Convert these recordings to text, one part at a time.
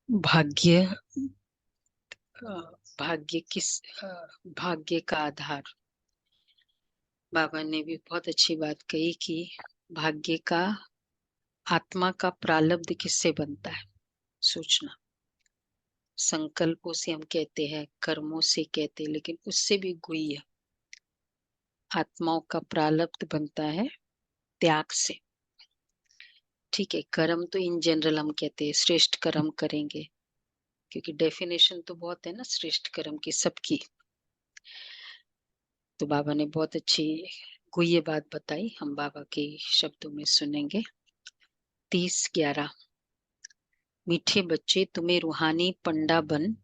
भाग्य। भाग्य किस भाग्य का आधार। बाबा ने भी बहुत अच्छी बात कही कि भाग्य का, आत्मा का प्रारब्ध किससे बनता है। सोचना, संकल्पों से हम कहते हैं, कर्मों से कहते हैं, लेकिन उससे भी गुह्य आत्माओं का प्रारब्ध बनता है त्याग से। ठीक है, कर्म तो इन जनरल हम कहते हैं श्रेष्ठ कर्म करेंगे, क्योंकि डेफिनेशन तो बहुत है ना श्रेष्ठ कर्म की सबकी। तो बाबा ने बहुत अच्छी गुह्य बात बताई, हम बाबा के शब्दों में सुनेंगे। 30/11। मीठे बच्चे, तुम्हें रूहानी पंडा बन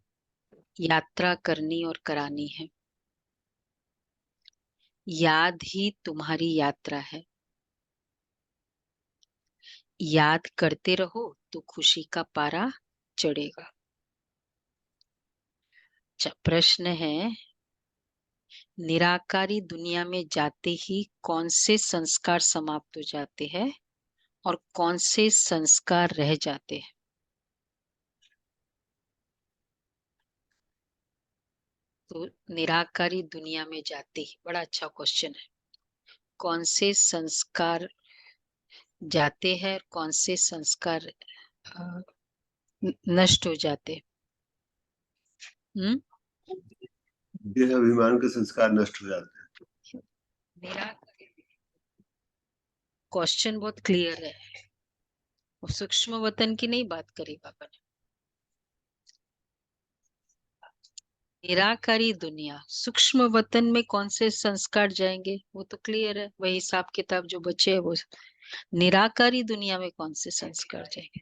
यात्रा करनी और करानी है। याद ही तुम्हारी यात्रा है। याद करते रहो तो खुशी का पारा चढ़ेगा। अच्छा, प्रश्न है, निराकारी दुनिया में जाते ही कौन से संस्कार समाप्त हो जाते हैं और कौन से संस्कार रह जाते हैं। तो निराकारी दुनिया में जाते ही, बड़ा अच्छा क्वेश्चन है, कौन से संस्कार जाते हैं, कौन से संस्कार अ, नष्ट हो जाते हैं। देह अभिमान के संस्कार नष्ट हो जाते हैं। मेरा क्वेश्चन बहुत क्लियर है, सूक्ष्म वतन की नहीं बात करी बाबा ने। निराकारी दुनिया, सूक्ष्म वतन में कौन से संस्कार जाएंगे वो तो क्लियर है, वही हिसाब किताब जो बचे है वो। निराकारी दुनिया में कौन से संस्कार जाएंगे।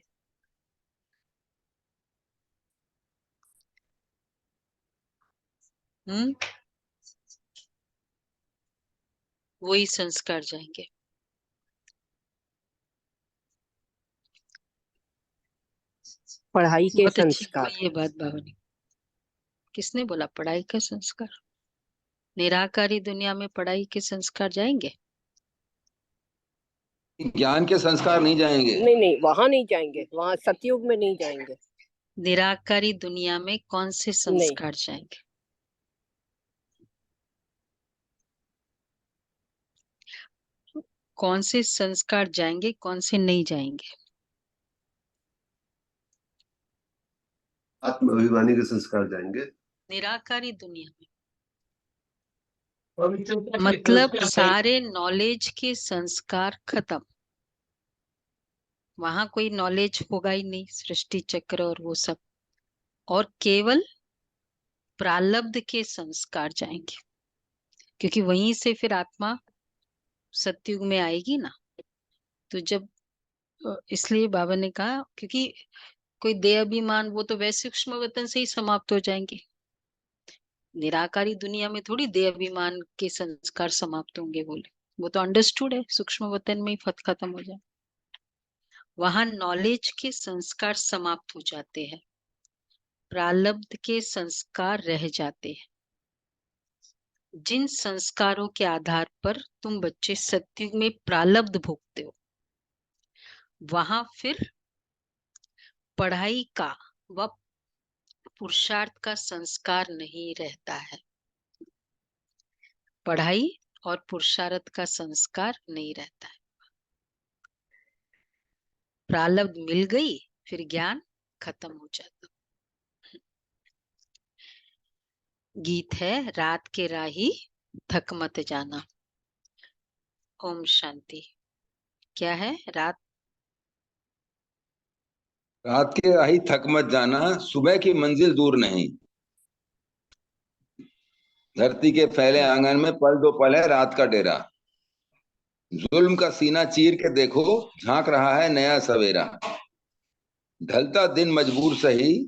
वही संस्कार जाएंगे। पढ़ाई के बहुत अच्छी संस्कार। ये बात बाबा ने, किसने बोला पढ़ाई का संस्कार। निराकारी दुनिया में पढ़ाई के संस्कार जाएंगे। ज्ञान के संस्कार नहीं जाएंगे। नहीं नहीं, वहां नहीं जाएंगे, वहां सतयुग में नहीं जाएंगे। निराकारी दुनिया में कौन से संस्कार जाएंगे। कौन से संस्कार जाएंगे, कौन से नहीं जाएंगे। आत्म अभिमानी के संस्कार जाएंगे निराकारी दुनिया में, मतलब सारे नॉलेज के संस्कार खत्म। वहां कोई नॉलेज होगा ही नहीं, सृष्टि चक्र और वो सब, और केवल प्रारब्ध के संस्कार जाएंगे, क्योंकि वहीं से फिर आत्मा सतयुग में आएगी ना। तो जब इसलिए बाबा ने कहा, क्योंकि कोई देह अभिमान वो तो वैसे सूक्ष्म वतन से ही समाप्त हो जाएंगे। निराकारी दुनिया में थोड़ी देह अभिमान के संस्कार समाप्त होंगे बोले, वो तो अंडरस्टूड है, सूक्ष्म वतन में ही फत खत्म हो जाए। वहां नॉलेज के संस्कार समाप्त हो जाते हैं, प्रारब्ध के संस्कार रह जाते हैं। जिन संस्कारों के आधार पर तुम बच्चे सतयुग में प्रारब्ध भोगते हो, वहां फिर पढ़ाई का व पुरुषार्थ का संस्कार नहीं रहता है। पढ़ाई और पुरुषार्थ का संस्कार नहीं रहता है। प्रारब्ध मिल गई, फिर ज्ञान खत्म हो जाता। गीत है, रात के राही थक मत जाना। ओम शांति। क्या है रात के राही थक मत जाना, सुबह की मंजिल दूर नहीं। धरती के फैले आंगन में पल दो पल है रात का डेरा। जुल्म का सीना चीर के देखो, झांक रहा है नया सवेरा। ढलता दिन मजबूर सही,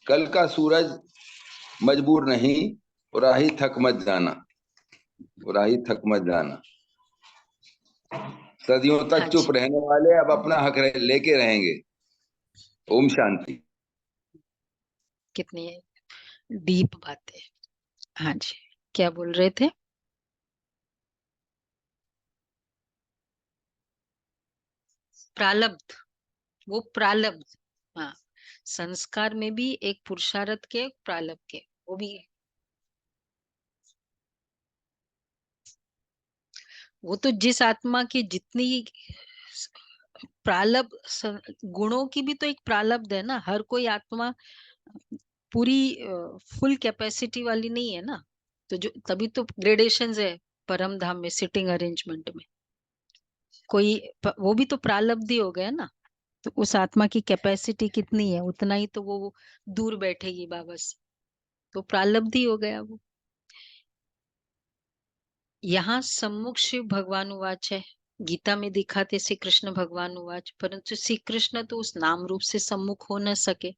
कल का सूरज मजबूर नहीं। राही थक मत जाना, राही थक मत जाना। सदियों तक चुप रहने वाले अब अपना हक लेके रहेंगे। ओम शांति। कितनी डीप बातें। हाँ जी, क्या बोल रहे थे। प्रारब्ध, वो प्रारब्ध, हाँ, संस्कार में भी एक पुरुषार्थ के, प्रारब्ध के, वो भी वो तो जिस आत्मा की जितनी प्रारब्ध, गुणों की भी तो एक प्रारब्ध है ना। हर कोई आत्मा पूरी फुल कैपेसिटी वाली नहीं है ना। तो जो तभी तो ग्रेडेशंस है परम धाम में, सिटिंग अरेंजमेंट में। कोई वो भी तो प्रारब्ध ही हो गया ना। तो उस आत्मा की कैपेसिटी कितनी है, उतना ही तो वो दूर बैठेगी बाबा से। तो प्रारब्ध ही हो गया वो। यहाँ सम्मुख शिव भगवान उवाच है। गीता में दिखाते श्री कृष्ण भगवान उवाच, परंतु श्री कृष्ण तो उस नाम रूप से सम्मुख हो न सके।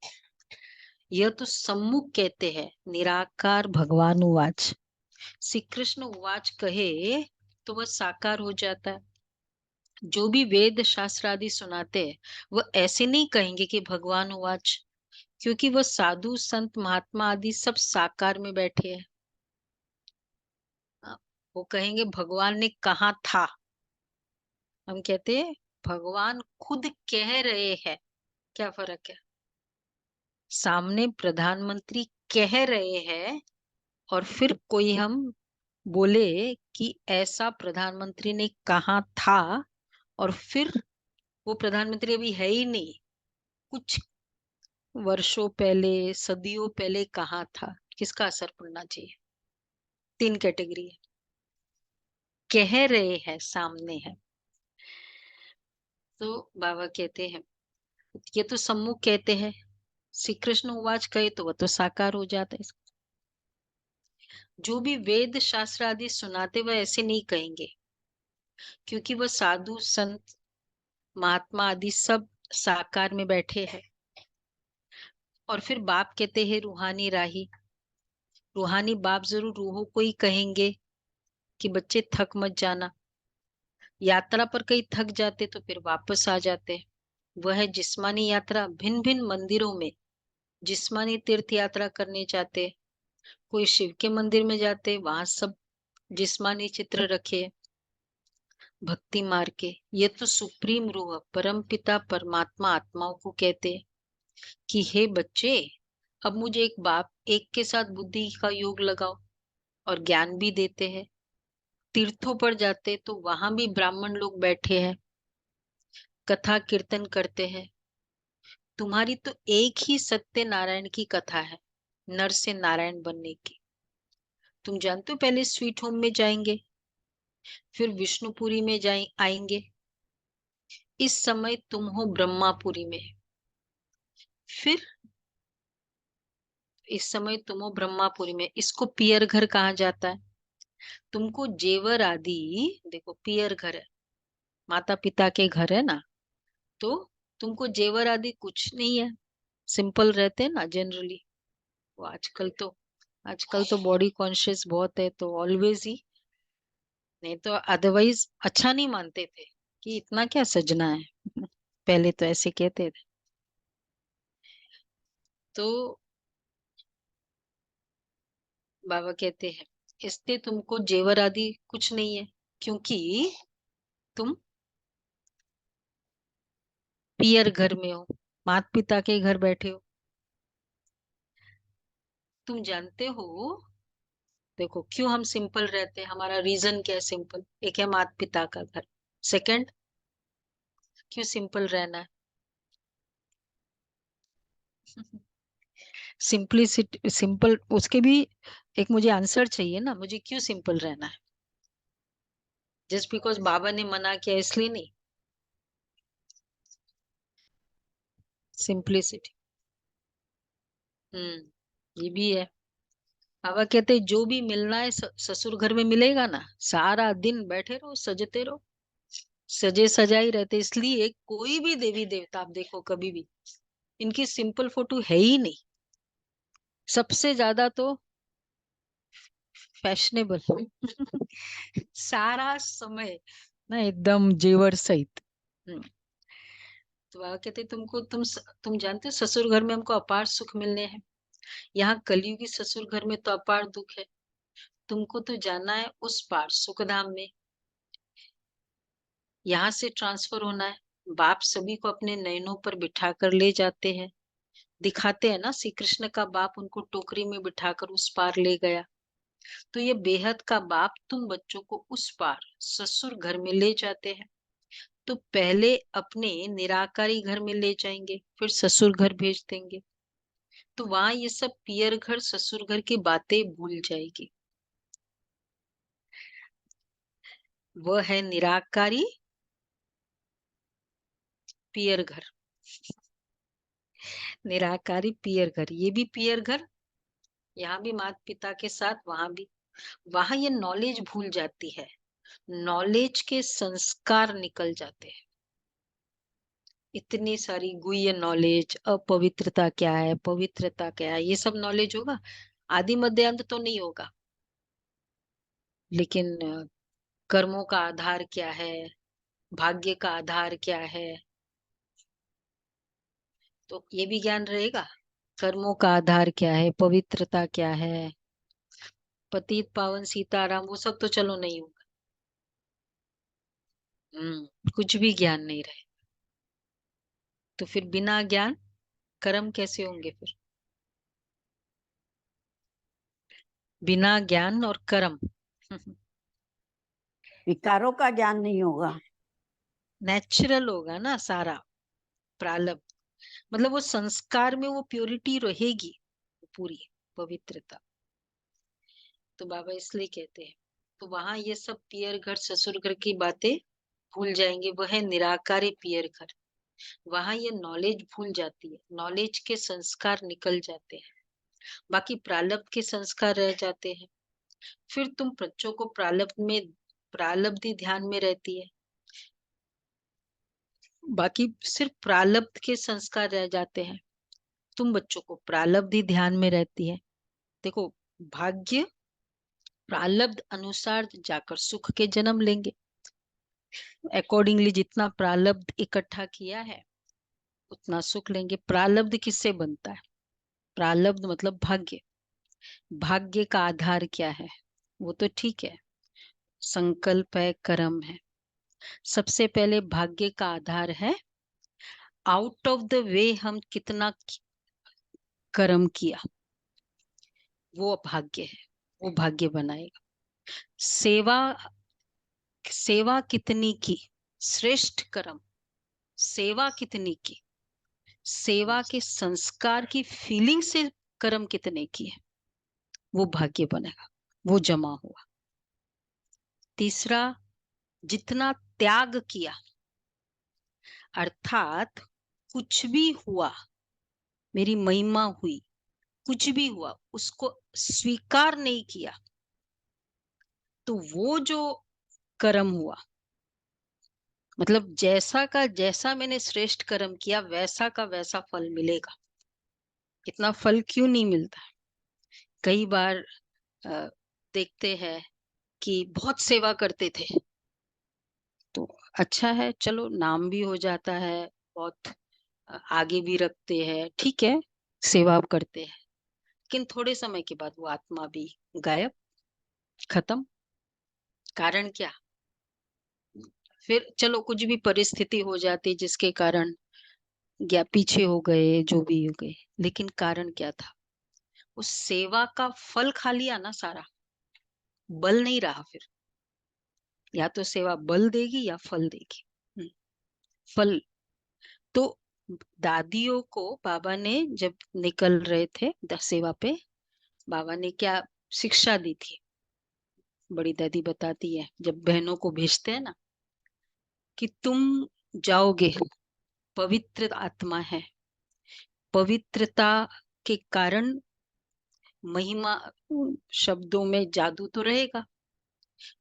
यह तो सम्मुख कहते हैं, निराकार भगवान उवाच। श्री कृष्ण उवाच कहे तो वह साकार हो जाता है। जो भी वेद शास्त्र आदि सुनाते हैं वह ऐसे नहीं कहेंगे कि भगवान उवाच, क्योंकि वह साधु संत महात्मा आदि सब साकार में बैठे हैं। वो कहेंगे भगवान ने कहा था। हम कहते हैं भगवान खुद कह रहे हैं। क्या फर्क है? सामने प्रधानमंत्री कह रहे हैं और फिर कोई हम बोले कि ऐसा प्रधानमंत्री ने कहा था, और फिर वो प्रधानमंत्री अभी है ही नहीं, कुछ वर्षों पहले, सदियों पहले कहा था। किसका असर पड़ना चाहिए? 3 कैटेगरी है। कह रहे हैं, सामने है। तो बाबा कहते हैं ये तो सम्मुख कहते हैं। श्री कृष्ण उवाच कहे तो वह तो साकार हो जाता है। जो भी वेद शास्त्र आदि सुनाते वह ऐसे नहीं कहेंगे, क्योंकि वह साधु संत महात्मा आदि सब साकार में बैठे हैं। और फिर बाप कहते हैं रूहानी राही। रूहानी बाप जरूर रूहों को ही कहेंगे कि बच्चे थक मत जाना। यात्रा पर कहीं थक जाते तो फिर वापस आ जाते। वह है जिस्मानी यात्रा। भिन्न भिन्न मंदिरों में जिस्मानी तीर्थ यात्रा करने जाते। कोई शिव के मंदिर में जाते, वहां सब जिस्मानी चित्र रखे भक्ति मार्ग के। ये तो सुप्रीम रूह परम पिता परमात्मा आत्माओं को कहते कि हे बच्चे, अब मुझे एक बाप एक के साथ बुद्धि का योग लगाओ, और ज्ञान भी देते हैं। तीर्थों पर जाते तो वहां भी ब्राह्मण लोग बैठे हैं, कथा कीर्तन करते हैं। तुम्हारी तो एक ही सत्य नारायण की कथा है, नर से नारायण बनने की। तुम जानते हो पहले स्वीट होम में जाएंगे, फिर विष्णुपुरी में आएंगे। इस समय तुम हो ब्रह्मापुरी में, फिर इस समय तुम हो ब्रह्मापुरी में। इसको पियर घर कहा जाता है। तुमको जेवर आदि, देखो पियर घर है, माता पिता के घर है ना। तो तुमको जेवर आदि कुछ नहीं है, सिंपल रहते हैं ना जनरली। वो आजकल तो बॉडी कॉन्शियस बहुत है, तो ऑलवेज ही, नहीं तो अदरवाइज अच्छा नहीं मानते थे कि इतना क्या सजना है। पहले तो ऐसे कहते थे। तो बाबा कहते हैं इसलिए तुमको जेवर आदि कुछ नहीं है, क्योंकि तुम पियर घर में हो, माता पिता के घर बैठे हो। तुम जानते हो, देखो क्यों हम सिंपल रहते हैं, हमारा रीजन क्या है सिंपल। एक है माता पिता का घर, सेकंड क्यों सिंपल रहना है। सिंपलिसिटी, सिंपल, उसके भी एक मुझे आंसर चाहिए ना, मुझे क्यों सिंपल रहना है। जस्ट बिकॉज बाबा ने मना किया इसलिए नहीं। सिंपलिसिटी, ये भी है। बाबा कहते हैं जो भी मिलना है ससुर घर में मिलेगा ना। सारा दिन बैठे रहो, सजते रहो, सजे सजाई रहते। इसलिए कोई भी देवी देवता आप देखो कभी भी, इनकी सिंपल फोटो है ही नहीं। सबसे ज्यादा तो फैशनेबल सारा समय ना एकदम जेवर सहित। तो बाबा कहते तुम जानते हो ससुर घर में हमको अपार सुख मिलने हैं। यहाँ कलयुगी ससुर घर में तो अपार दुख है। तुमको तो जाना है उस पार सुखधाम में। यहाँ से ट्रांसफर होना है। बाप सभी को अपने नयनों पर बिठा कर ले जाते हैं। दिखाते हैं ना, श्री कृष्ण का बाप उनको टोकरी में बिठाकर उस पार ले गया, तो ये बेहद का बाप तुम बच्चों को उस पार ससुर घर में ले जाते हैं। तो पहले अपने निराकारी घर में ले जाएंगे, फिर ससुर घर भेज देंगे, तो वहां ये सब पियर घर ससुर घर की बातें भूल जाएगी। वह है निराकारी पियर घर, निराकारी पियर घर, ये भी पियर घर, यहाँ भी माता पिता के साथ, वहां भी। वहां ये नॉलेज भूल जाती है, नॉलेज के संस्कार निकल जाते हैं। इतनी सारी गुह्य नॉलेज, अपवित्रता क्या है, पवित्रता क्या है, ये सब नॉलेज होगा। आदि मध्य अंत तो नहीं होगा, लेकिन कर्मों का आधार क्या है, भाग्य का आधार क्या है, तो ये भी ज्ञान रहेगा। कर्मों का आधार क्या है, पवित्रता क्या है, पतित पावन सीताराम, वो सब तो चलो नहीं होगा। कुछ भी ज्ञान नहीं रहे, तो फिर बिना ज्ञान कर्म कैसे होंगे फिर? बिना ज्ञान और कर्म विकारों का ज्ञान नहीं होगा, नेचुरल होगा ना सारा प्रारब्ध, मतलब वो संस्कार में वो प्योरिटी रहेगी, पूरी पवित्रता। तो बाबा इसलिए कहते हैं, तो वहां ये सब पियर घर ससुर घर की बातें भूल जाएंगे, वह है निराकारी पियर घर। वहां ये नॉलेज भूल जाती है, नॉलेज के संस्कार निकल जाते हैं, बाकी प्रारब्ध के संस्कार रह जाते हैं। फिर तुम बच्चों को प्रारब्ध में, प्रारब्ध ही ध्यान में रहती है, बाकी सिर्फ प्रारब्ध के संस्कार रह जाते हैं, तुम बच्चों को प्रारब्ध ही ध्यान में रहती है। देखो, भाग्य प्रारब्ध अनुसार जाकर सुख के जन्म लेंगे, अकॉर्डिंगली जितना प्रारब्ध इकट्ठा किया है उतना सुख लेंगे। प्रारब्ध किससे बनता है? प्रारब्ध मतलब भाग्य। भाग्य का आधार क्या है? वो तो ठीक है, संकल्प है, कर्म है। सबसे पहले भाग्य का आधार है आउट ऑफ द वे हम कितना कर्म किया, वो भाग्य है, वो भाग्य बनाएगा। सेवा, सेवा कितनी की, श्रेष्ठ कर्म, सेवा कितनी की, सेवा के संस्कार की फीलिंग से कर्म कितने किए, वो भाग्य बनेगा, वो जमा हुआ। तीसरा, जितना त्याग किया, अर्थात कुछ भी हुआ, मेरी महिमा हुई, कुछ भी हुआ उसको स्वीकार नहीं किया, तो वो जो कर्म हुआ, मतलब जैसा का जैसा मैंने श्रेष्ठ कर्म किया वैसा का वैसा फल मिलेगा। इतना फल क्यों नहीं मिलता? कई बार देखते हैं कि बहुत सेवा करते थे, तो अच्छा है, चलो नाम भी हो जाता है, बहुत आगे भी रखते हैं, ठीक है, सेवा करते हैं, लेकिन थोड़े समय के बाद वो आत्मा भी गायब, खत्म। कारण क्या? फिर चलो कुछ भी परिस्थिति हो जाती जिसके कारण या पीछे हो गए, जो भी हो गए, लेकिन कारण क्या था? उस सेवा का फल खा लिया ना सारा, बल नहीं रहा फिर। या तो सेवा बल देगी या फल देगी। फल तो दादियों को बाबा ने जब निकल रहे थे सेवा पे, बाबा ने क्या शिक्षा दी थी? बड़ी दादी बताती है, जब बहनों को भेजते हैं ना कि तुम जाओगे, पवित्र आत्मा है, पवित्रता के कारण महिमा, शब्दों में जादू तो रहेगा,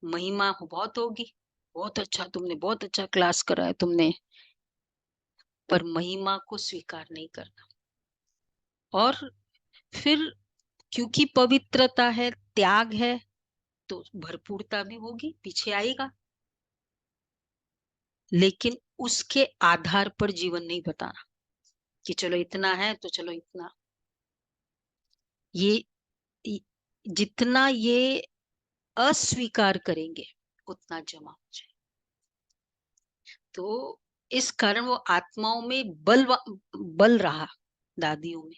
महिमा बहुत होगी, बहुत अच्छा, तुमने बहुत अच्छा क्लास करा है तुमने, पर महिमा को स्वीकार नहीं करना। और फिर क्योंकि पवित्रता है, त्याग है, तो भरपूरता भी होगी, पीछे आएगा, लेकिन उसके आधार पर जीवन नहीं बताना कि चलो इतना है तो चलो इतना। ये जितना ये अस्वीकार करेंगे उतना जमा हो जाए, तो इस कारण वो आत्माओं में बल रहा, दादियों में।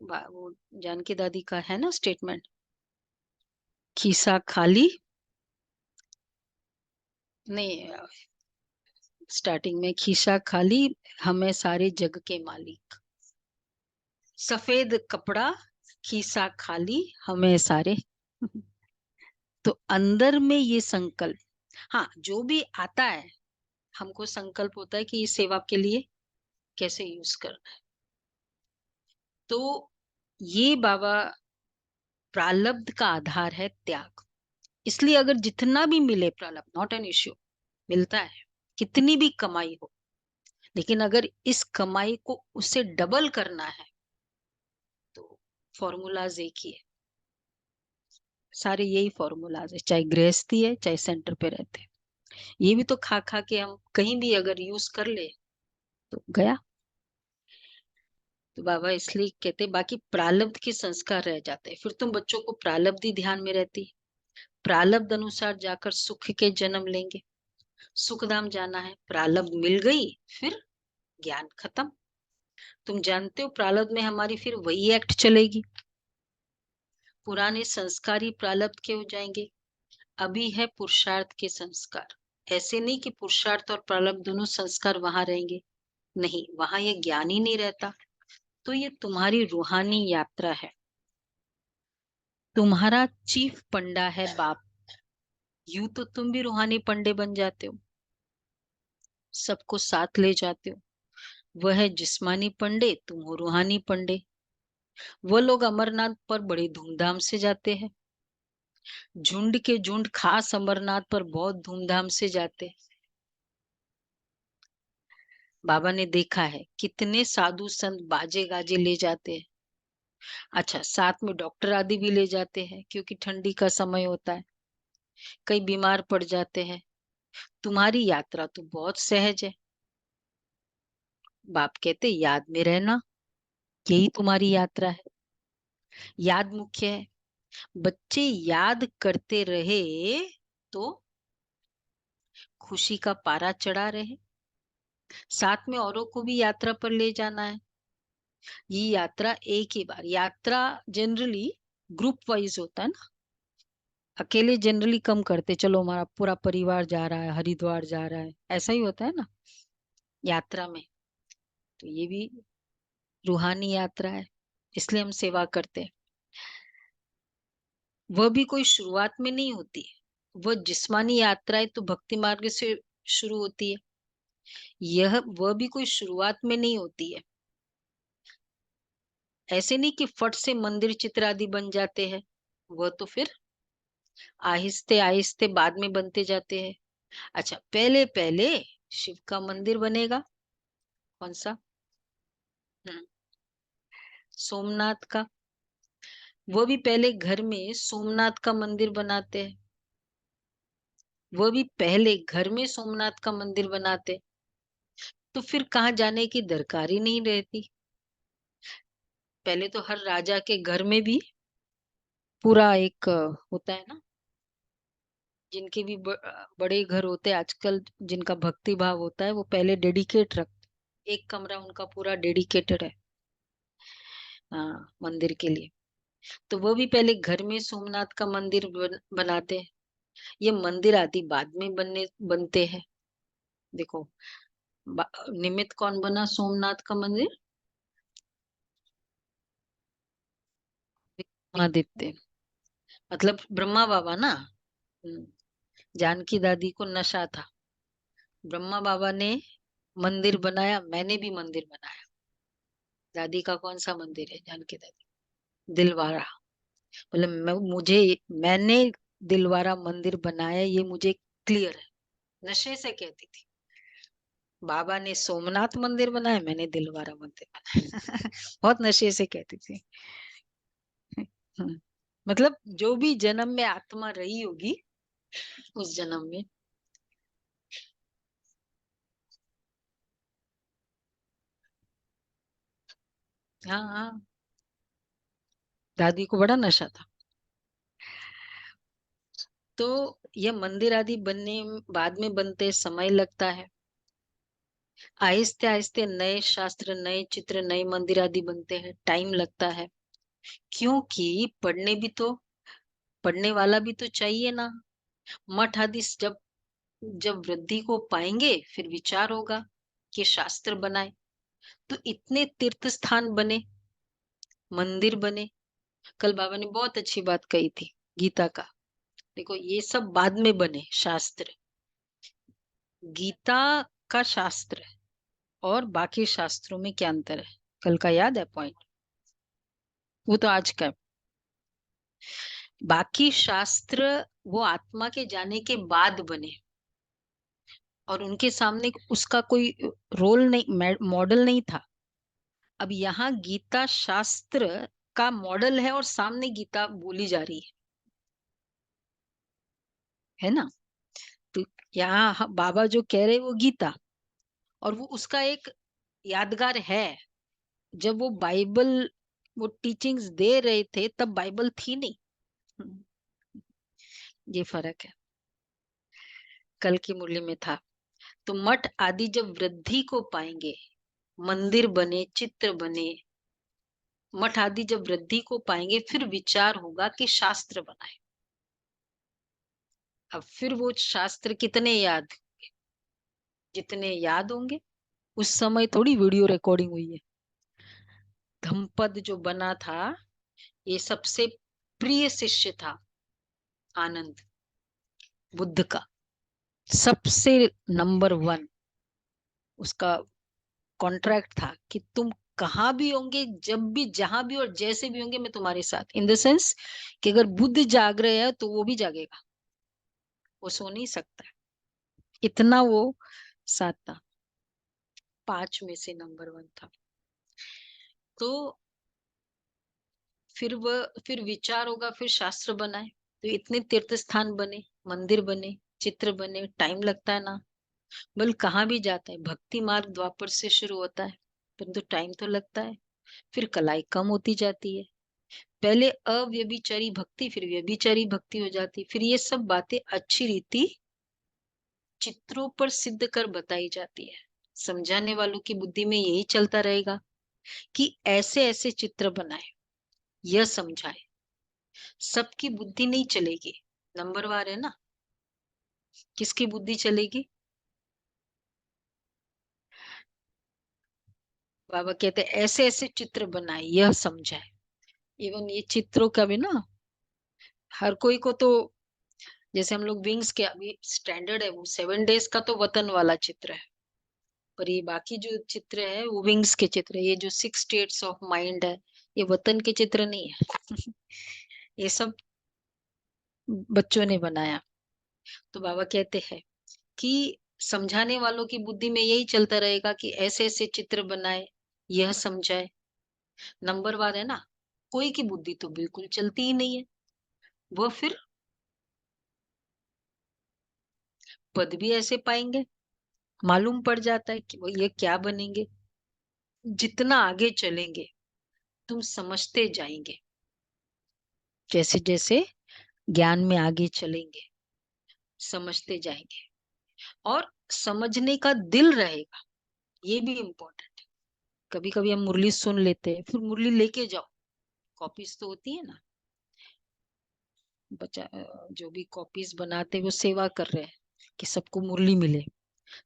वो जानकी दादी का है ना स्टेटमेंट, खीसा खाली नहीं, स्टार्टिंग में खीसा खाली हमें सारे जग के मालिक, सफेद कपड़ा खीसा खाली हमें सारे। तो अंदर में ये संकल्प, हाँ जो भी आता है हमको संकल्प होता है कि ये सेवा के लिए कैसे यूज करना है। तो ये बाबा प्रारब्ध का आधार है त्याग। इसलिए अगर जितना भी मिले प्रारब्ध नॉट एन इश्यू, मिलता है, कितनी भी कमाई हो, लेकिन अगर इस कमाई को उससे डबल करना है तो फॉर्मूलाज एक ही है, सारे यही फॉर्मूलाज है, चाहे गृहस्थी है चाहे सेंटर पे रहते हैं। ये भी तो खा खा के हम कहीं भी अगर यूज कर ले तो गया। तो बाबा इसलिए कहते बाकी प्रारब्ध के संस्कार रह जाते हैं, फिर तुम बच्चों को प्रारब्ध ही ध्यान में रहती है, प्रारब्ध अनुसार जाकर सुख के जन्म लेंगे, सुखधाम जाना है, प्रारब्ध मिल गई फिर ज्ञान खत्म। तुम जानते हो प्रारब्ध में हमारी फिर वही एक्ट चलेगी, पुराने संस्कार ही प्रारब्ध के हो जाएंगे। अभी है पुरुषार्थ के संस्कार, ऐसे नहीं कि पुरुषार्थ और प्रारब्ध दोनों संस्कार वहां रहेंगे, नहीं, वहां ये ज्ञान ही नहीं रहता। तो ये तुम्हारी रूहानी यात्रा है, तुम्हारा चीफ पंडा है बाप, यूं तो तुम भी रूहानी पंडे बन जाते हो, सबको साथ ले जाते हो। वह है जिस्मानी पंडे, तुम हो रूहानी पंडे। वो लोग अमरनाथ पर बड़ी धूमधाम से जाते हैं, झुंड के झुंड खास अमरनाथ पर बहुत धूमधाम से जाते हैं। बाबा ने देखा है कितने साधु संत बाजे गाजे ले जाते हैं। अच्छा, साथ में डॉक्टर आदि भी ले जाते हैं क्योंकि ठंडी का समय होता है, कई बीमार पड़ जाते हैं। तुम्हारी यात्रा तो बहुत सहज है। बाप कहते याद में रहना, यही तुम्हारी यात्रा है, याद मुख्य है। बच्चे याद करते रहे तो खुशी का पारा चढ़ा रहे, साथ में औरों को भी यात्रा पर ले जाना है। ये यात्रा एक ही बार, यात्रा जनरली ग्रुप वाइज होता है ना, अकेले जनरली कम करते, चलो हमारा पूरा परिवार जा रहा है, हरिद्वार जा रहा है, ऐसा ही होता है ना यात्रा में। तो ये भी रूहानी यात्रा है, इसलिए हम सेवा करते हैं। वह भी कोई शुरुआत में नहीं होती है, वह जिस्मानी यात्राएं तो भक्ति मार्ग से शुरू होती है, यह वह भी कोई शुरुआत में नहीं होती है। ऐसे नहीं कि फट से मंदिर चित्र आदि बन जाते हैं, वह तो फिर आहिस्ते आहिस्ते बाद में बनते जाते हैं। अच्छा, पहले पहले शिव का मंदिर बनेगा, कौन सा? सोमनाथ का। वो भी पहले घर में सोमनाथ का मंदिर बनाते हैं, वो भी पहले घर में सोमनाथ का मंदिर बनाते, तो फिर कहाँ जाने की दरकार ही नहीं रहती। पहले तो हर राजा के घर में भी पूरा एक होता है ना, जिनके भी बड़े घर होते हैं आजकल, जिनका भक्ति भाव होता है, वो पहले डेडिकेट रखते, एक कमरा उनका पूरा डेडिकेटेड है मंदिर के लिए। तो वो भी पहले घर में सोमनाथ का मंदिर बनाते हैं। ये मंदिर आदि बाद में बनते हैं। देखो निमित्त कौन बना सोमनाथ का मंदिर? आदित्य, मतलब ब्रह्मा बाबा ना। जानकी दादी को नशा था, ब्रह्मा बाबा ने मंदिर बनाया, मैंने भी मंदिर बनाया। दादी का कौन सा मंदिर है? जानकी दादी दिलवारा, मतलब मैंने दिलवारा मंदिर बनाया, ये मुझे क्लियर है। नशे से कहती थी, बाबा ने सोमनाथ मंदिर बनाया, मैंने दिलवारा मंदिर बनाया। बहुत नशे से कहती थी। मतलब जो भी जन्म में आत्मा रही होगी उस जन्म में। हाँ हाँ, दादी को बड़ा नशा था। तो यह मंदिर आदि बनने बाद में बनते समय लगता है। आहिस्ते आहिस्ते नए शास्त्र, नए चित्र, नए मंदिर आदि बनते हैं, टाइम लगता है, क्योंकि पढ़ने वाला भी तो चाहिए ना। मठ आदि जब जब वृद्धि को पाएंगे फिर विचार होगा कि शास्त्र बनाए। तो इतने तीर्थ स्थान बने, मंदिर बने। कल बाबा ने बहुत अच्छी बात कही थी गीता का। देखो ये सब बाद में बने शास्त्र, गीता का शास्त्र और बाकी शास्त्रों में क्या अंतर है, कल का याद है पॉइंट? वो तो आज का है। बाकी शास्त्र वो आत्मा के जाने के बाद बने और उनके सामने उसका कोई रोल नहीं, मॉडल नहीं था। अब यहाँ गीता शास्त्र का मॉडल है और सामने गीता बोली जा रही है ना। तो यहाँ बाबा जो कह रहे वो गीता, और वो उसका एक यादगार है। जब वो बाइबल, वो टीचिंग्स दे रहे थे तब बाइबल थी नहीं। ये फर्क है, कल की मुरली में था। तो मठ आदि जब वृद्धि को पाएंगे, मंदिर बने, चित्र बने, मठ आदि जब वृद्धि को पाएंगे फिर विचार होगा कि शास्त्र बनाए। अब फिर वो शास्त्र कितने याद, जितने याद होंगे। उस समय थोड़ी वीडियो रिकॉर्डिंग हुई है। धम्पद जो बना था, ये सबसे प्रिय शिष्य था आनंद बुद्ध का, सबसे नंबर 1। उसका कॉन्ट्रैक्ट था कि तुम कहाँ भी होंगे, जब भी, जहां भी और जैसे भी होंगे, मैं तुम्हारे साथ। इन द सेंस कि अगर बुद्ध जाग रहे हैं तो वो भी जागेगा, वो सो नहीं सकता। इतना वो साथ था, 5 में से नंबर 1 था। तो फिर विचार होगा, फिर शास्त्र बनाए। तो इतने तीर्थ स्थान बने, मंदिर बने, चित्र बने, टाइम लगता है ना। बल कहाँ भी जाता है, भक्ति मार्ग द्वापर से शुरू होता है, परंतु टाइम तो लगता है। फिर कलाई कम होती जाती है, पहले अव्यभिचारी भक्ति, फिर व्यभिचारी भक्ति हो जाती। फिर ये सब बातें अच्छी रीति चित्रों पर सिद्ध कर बताई जाती है। समझाने वालों की बुद्धि में यही चलता रहेगा कि ऐसे ऐसे चित्र बनाए, यह समझाए। सबकी बुद्धि नहीं चलेगी, नंबरवार है ना। किसकी बुद्धि चलेगी? बाबा कहते ऐसे ऐसे चित्र बनाए, यह समझाए। इवन ये चित्रों का भी ना, हर कोई को तो, जैसे हम लोग विंग्स के अभी स्टैंडर्ड है, वो 7 डेज का तो वतन वाला चित्र है, पर ये बाकी जो चित्र है वो विंग्स के चित्र है। ये जो 6 स्टेट्स ऑफ माइंड है, ये वतन के चित्र नहीं है। ये सब बच्चों ने बनाया। तो बाबा कहते हैं कि समझाने वालों की बुद्धि में यही चलता रहेगा कि ऐसे ऐसे चित्र बनाए, यह समझाए। नंबरवार है ना, कोई की बुद्धि तो बिल्कुल चलती ही नहीं है। वह फिर पद भी ऐसे पाएंगे, मालूम पड़ जाता है कि वो ये क्या बनेंगे। जितना आगे चलेंगे तुम समझते जाएंगे, जैसे जैसे ज्ञान में आगे चलेंगे समझते जाएंगे, और समझने का दिल रहेगा। ये भी इम्पोर्टेंट है। कभी कभी हम मुरली सुन लेते हैं, फिर मुरली लेके जाओ, कॉपीज तो होती है ना, बच्चा जो भी कॉपीज बनाते वो सेवा कर रहे हैं कि सबको मुरली मिले।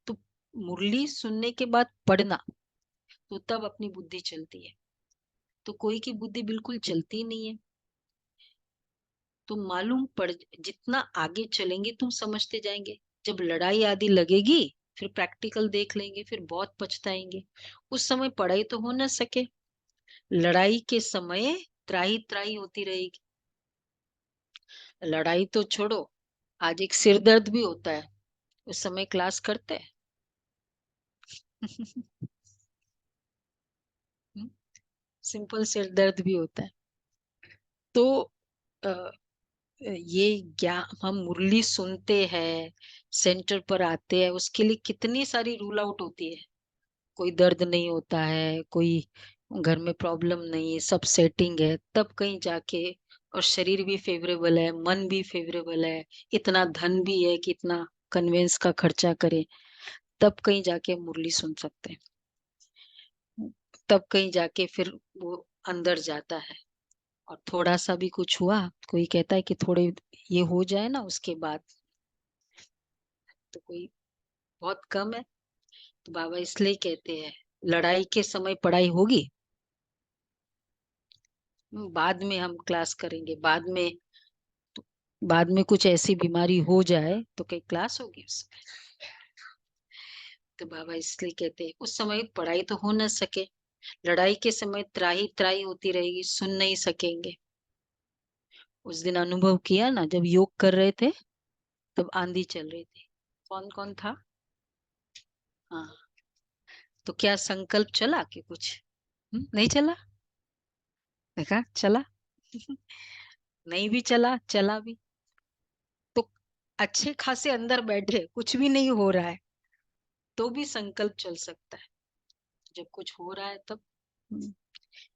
तो मुरली सुनने के बाद पढ़ना, तो तब अपनी बुद्धि चलती है। तो कोई की बुद्धि बिल्कुल चलती नहीं है। तो मालूम पड़, जितना आगे चलेंगे तुम समझते जाएंगे। जब लड़ाई आदि लगेगी फिर प्रैक्टिकल देख लेंगे, फिर बहुत पछताएंगे। उस समय पढ़ाई तो हो ना सके, लड़ाई के समय त्राही त्राही होती रहेगी। लड़ाई तो छोड़ो, आज एक सिर दर्द भी होता है, उस समय क्लास करते हैं। सिंपल सिर दर्द भी होता है। तो अ, ये ज्ञान, हम मुरली सुनते हैं, सेंटर पर आते हैं, उसके लिए कितनी सारी रूल आउट होती है। कोई दर्द नहीं होता है, कोई घर में प्रॉब्लम नहीं है, सब सेटिंग है, तब कहीं जाके, और शरीर भी फेवरेबल है, मन भी फेवरेबल है, इतना धन भी है कि इतना कन्वेंस का खर्चा करे, तब कहीं जाके मुरली सुन सकते हैं, तब कहीं जाके फिर वो अंदर जाता है। और थोड़ा सा भी कुछ हुआ, कोई कहता है कि थोड़े ये हो जाए ना उसके बाद, तो कोई बहुत कम है। तो बाबा इसलिए कहते हैं लड़ाई के समय पढ़ाई होगी, बाद में हम क्लास करेंगे, बाद में कुछ ऐसी बीमारी हो जाए तो कई क्लास होगी उसमें। तो बाबा इसलिए कहते हैं उस समय पढ़ाई तो हो न सके, लड़ाई के समय त्राही त्राही होती रहेगी, सुन नहीं सकेंगे। उस दिन अनुभव किया ना, जब योग कर रहे थे तब आंधी चल रही थी। कौन कौन था? हाँ, तो क्या संकल्प चला कि कुछ नहीं चला? देखा, चला। नहीं भी चला, चला भी। तो अच्छे खासे अंदर बैठे, कुछ भी नहीं हो रहा है, तो भी संकल्प चल सकता है। जब कुछ हो रहा है तब।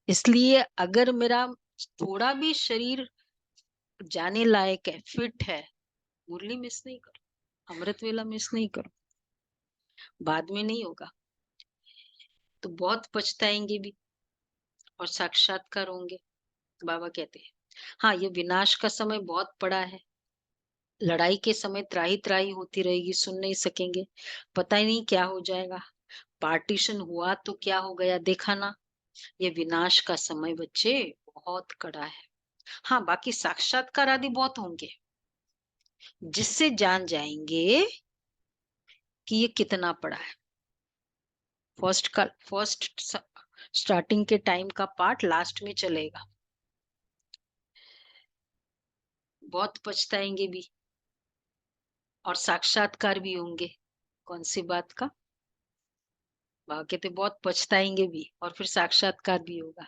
इसलिए अगर मेरा थोड़ा भी शरीर जाने लायक है, फिट है, मुरली मिस नहीं करो, अमृत वेला मिस नहीं करो, बाद में नहीं होगा तो बहुत पछताएंगे भी और साक्षात्कार होंगे। तो बाबा कहते हैं हाँ, ये विनाश का समय बहुत पड़ा है, लड़ाई के समय त्राही त्राही होती रहेगी, सुन नहीं सकेंगे, पता ही नहीं क्या हो जाएगा, पार्टीशन हुआ तो क्या हो गया, देखा ना। ये विनाश का समय बच्चे बहुत कड़ा है। हाँ, बाकी साक्षात्कार आदि बहुत होंगे, जिससे जान जाएंगे कि ये कितना पड़ा है। फर्स्ट स्टार्टिंग के टाइम का पार्ट लास्ट में चलेगा, बहुत पछताएंगे भी और साक्षात्कार भी होंगे। कौन सी बात का? बाबा कहते बहुत पछताएंगे भी और फिर साक्षात्कार भी होगा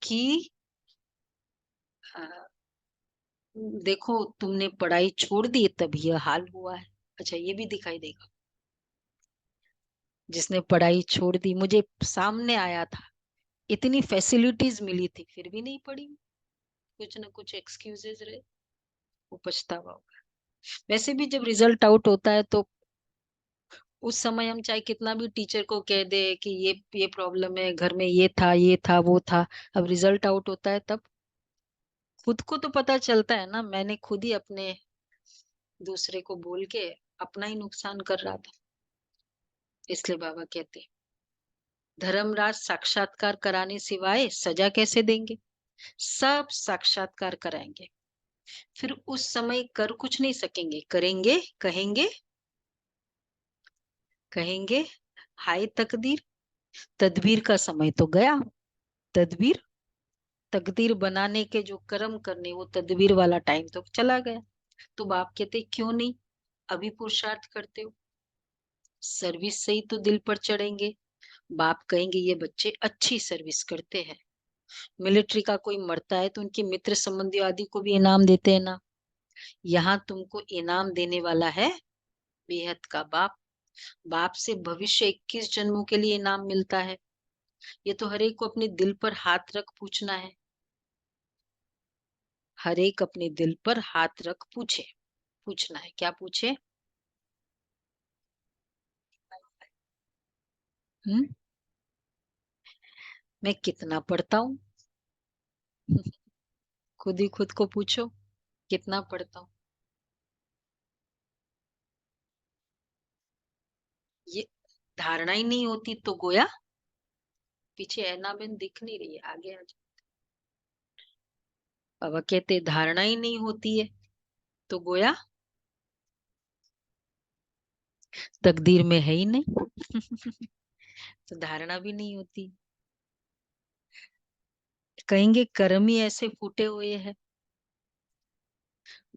कि आ, देखो तुमने पढ़ाई छोड़ दी तब यह हाल हुआ है। अच्छा, ये भी दिखाई देगा, जिसने पढ़ाई छोड़ दी, मुझे सामने आया था, इतनी फैसिलिटीज मिली थी फिर भी नहीं पढ़ी, कुछ ना कुछ एक्सक्यूजेस रहे, वो पछतावा होगा। वैसे भी जब रिजल्ट आउट होता है तो उस समय हम चाहे कितना भी टीचर को कह दे कि ये प्रॉब्लम है, घर में ये था वो था, अब रिजल्ट आउट होता है तब खुद को तो पता चलता है ना, मैंने खुद ही अपने दूसरे को बोल के अपना ही नुकसान कर रहा था। इसलिए बाबा कहते धर्मराज साक्षात्कार कराने सिवाय सजा कैसे देंगे, सब साक्षात्कार कराएंगे, फिर उस समय कर कुछ नहीं सकेंगे, करेंगे, कहेंगे कहेंगे हाय तकदीर, तदबीर का समय तो गया, तदबीर तकदीर बनाने के जो कर्म करने, वो तदबीर वाला टाइम तो चला गया। तो बाप कहते क्यों नहीं अभी पुरुषार्थ करते हो, सर्विस से ही तो दिल पर चढ़ेंगे। बाप कहेंगे ये बच्चे अच्छी सर्विस करते हैं, मिलिट्री का कोई मरता है तो उनके मित्र संबंधी आदि को भी इनाम देते हैं ना, यहाँ तुमको इनाम देने वाला है बेहद का बाप। बाप से भविष्य 21 जन्मों के लिए इनाम मिलता है। ये तो हर एक को अपने दिल पर हाथ रख पूछना है, हर एक अपने दिल पर हाथ रख पूछना है। क्या पूछे? मैं कितना पढ़ता हूँ? खुद ही खुद को पूछो, कितना पढ़ता हूँ। ये धारणा ही नहीं होती तो गोया, पीछे ऐनाबेन दिख नहीं रही है, आगे आ जाओ। बाबा कहते धारणा ही नहीं होती है तो गोया तकदीर में है ही नहीं। तो धारणा भी नहीं होती। कहेंगे कर्म ही ऐसे फूटे हुए हैं,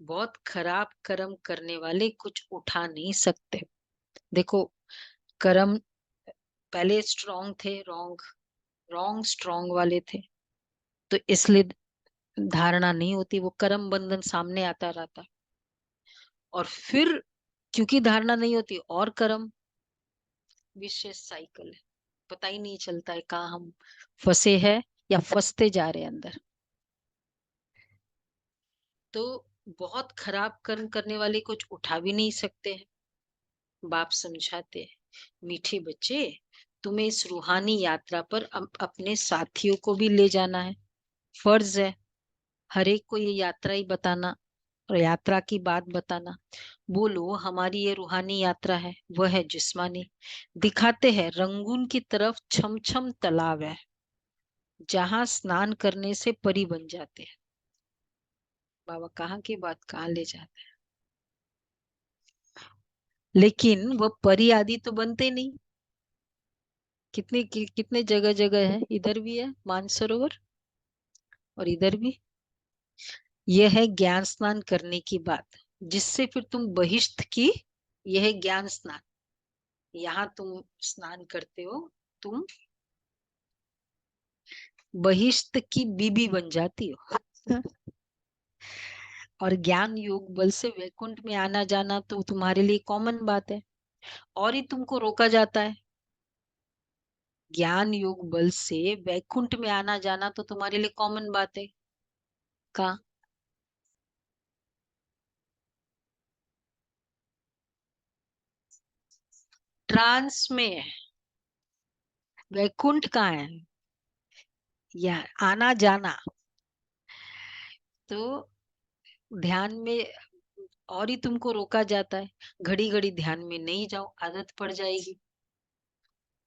बहुत खराब कर्म करने वाले कुछ उठा नहीं सकते। देखो, कर्म पहले स्ट्रांग थे, रॉन्ग रॉन्ग स्ट्रांग वाले थे, तो इसलिए धारणा नहीं होती, वो कर्म बंधन सामने आता रहता। और फिर क्योंकि धारणा नहीं होती और कर्म, विशेष साइकिल है, पता ही नहीं चलता है कहाँ हम फंसे हैं या फंसते जा रहे हैं अंदर। तो बहुत खराब कर्म करने वाले कुछ उठा भी नहीं सकते हैं, बाप समझाते हैं, मीठे बच्चे, तुम्हें इस रूहानी यात्रा पर अपने साथियों को भी ले जाना है। फर्ज है हर एक को ये यात्रा ही बताना और यात्रा की बात बताना। बोलो हमारी ये रूहानी यात्रा है, वह है जिस्मानी। दिखाते हैं रंगून की तरफ छमछम तालाब है, जहां स्नान करने से परी बन जाते हैं। बाबा कहाँ की बात कहाँ ले जाते हैं। लेकिन वह परी आदि तो बनते नहीं। कितने जगह जगह है, इधर भी है मानसरोवर और इधर भी। यह है ज्ञान स्नान करने की बात, जिससे फिर तुम बहिष्ठ की, यह है ज्ञान स्नान। यहाँ तुम स्नान करते हो, तुम बहिष्ठ की बीबी बन जाती हो। और ज्ञान योग बल से वैकुंठ में आना जाना तो तुम्हारे लिए कॉमन बात है, और ही तुमको रोका जाता है। ज्ञान योग बल से वैकुंठ में आना जाना तो तुम्हारे लिए कॉमन बात है। कहाँ? ट्रांस में है, वैकुंठ कहाँ है? या आना जाना तो ध्यान में और ही तुमको रोका जाता है। घड़ी घड़ी ध्यान में नहीं जाओ, आदत पड़ जाएगी